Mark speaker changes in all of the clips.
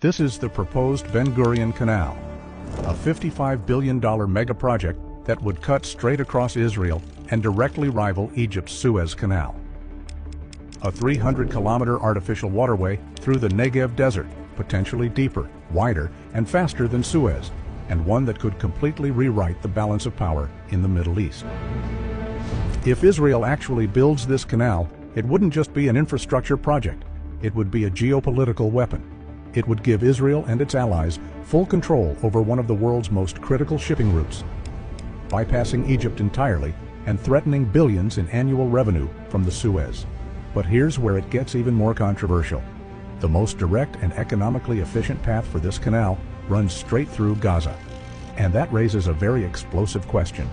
Speaker 1: This is the proposed Ben Gurion Canal, a $55 billion mega project that would cut straight across Israel and directly rival Egypt's Suez Canal. A 300-kilometer artificial waterway through the Negev desert, potentially deeper, wider, and faster than Suez, and one that could completely rewrite the balance of power in the Middle East. If Israel actually builds this canal, it wouldn't just be an infrastructure project, it would be a geopolitical weapon. It would give Israel and its allies full control over one of the world's most critical shipping routes, bypassing Egypt entirely and threatening billions in annual revenue from the Suez. But here's where it gets even more controversial. The most direct and economically efficient path for this canal runs straight through Gaza. And that raises a very explosive question.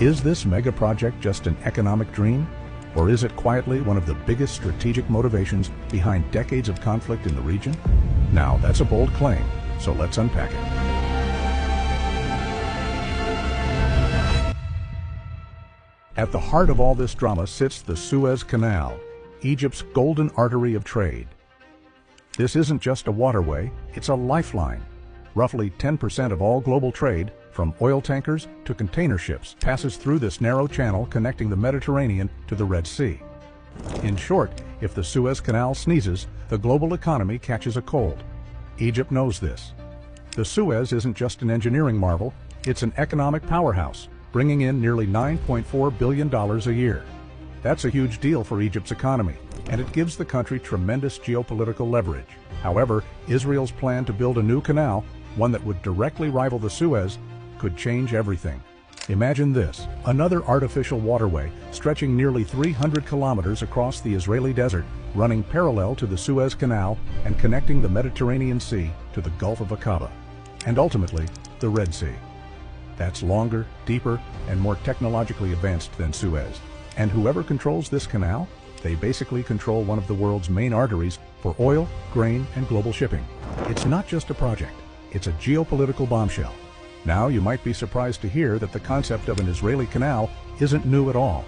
Speaker 1: Is this mega project just an economic dream? Or is it quietly one of the biggest strategic motivations behind decades of conflict in the region? Now, that's a bold claim, so let's unpack it. At the heart of all this drama sits the Suez Canal, Egypt's golden artery of trade. This isn't just a waterway, it's a lifeline. Roughly 10% of all global trade, from oil tankers to container ships, passes through this narrow channel connecting the Mediterranean to the Red Sea. In short, if the Suez Canal sneezes, the global economy catches a cold. Egypt knows this. The Suez isn't just an engineering marvel, it's an economic powerhouse, bringing in nearly $9.4 billion a year. That's a huge deal for Egypt's economy, and it gives the country tremendous geopolitical leverage. However, Israel's plan to build a new canal, one that would directly rival the Suez, could change everything. Imagine this, another artificial waterway stretching nearly 300 kilometers across the Israeli desert, running parallel to the Suez Canal and connecting the Mediterranean Sea to the Gulf of Aqaba, and ultimately, the Red Sea. That's longer, deeper, and more technologically advanced than Suez. And whoever controls this canal, they basically control one of the world's main arteries for oil, grain, and global shipping. It's not just a project, it's a geopolitical bombshell. Now, you might be surprised to hear that the concept of an Israeli canal isn't new at all.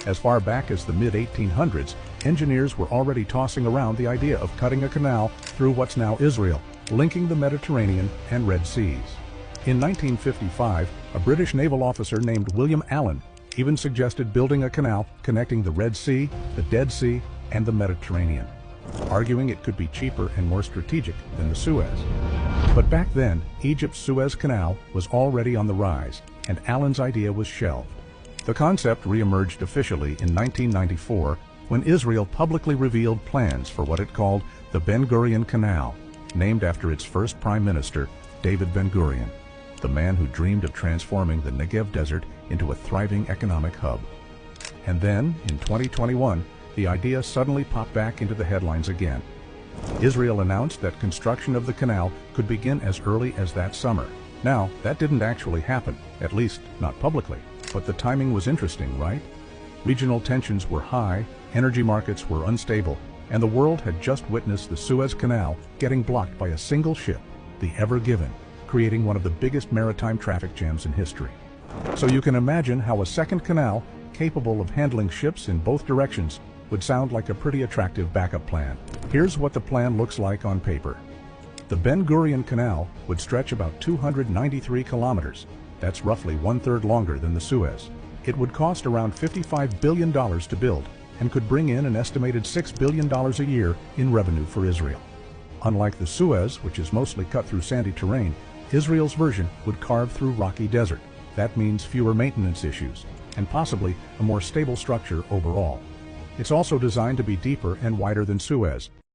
Speaker 1: As far back as the mid-1800s, engineers were already tossing around the idea of cutting a canal through what's now Israel, linking the Mediterranean and Red Seas. In 1955, a British naval officer named William Allen even suggested building a canal connecting the Red Sea, the Dead Sea, and the Mediterranean, arguing it could be cheaper and more strategic than the Suez. But back then, Egypt's Suez Canal was already on the rise, and Allen's idea was shelved. The concept re-emerged officially in 1994 when Israel publicly revealed plans for what it called the Ben Gurion Canal, named after its first prime minister, David Ben Gurion, the man who dreamed of transforming the Negev desert into a thriving economic hub. And then, in 2021, the idea suddenly popped back into the headlines again. Israel announced that construction of the canal could begin as early as that summer. Now, that didn't actually happen, at least not publicly, but the timing was interesting, right? Regional tensions were high, energy markets were unstable, and the world had just witnessed the Suez Canal getting blocked by a single ship, the Ever Given, creating one of the biggest maritime traffic jams in history. So you can imagine how a second canal, capable of handling ships in both directions, would sound like a pretty attractive backup plan. Here's what the plan looks like on paper. The Ben Gurion Canal would stretch about 293 kilometers. That's roughly one-third longer than the Suez. It would cost around $55 billion to build and could bring in an estimated $6 billion a year in revenue for Israel. Unlike the Suez, which is mostly cut through sandy terrain, Israel's version would carve through rocky desert. That means fewer maintenance issues and possibly a more stable structure overall. It's also designed to be deeper and wider than Suez,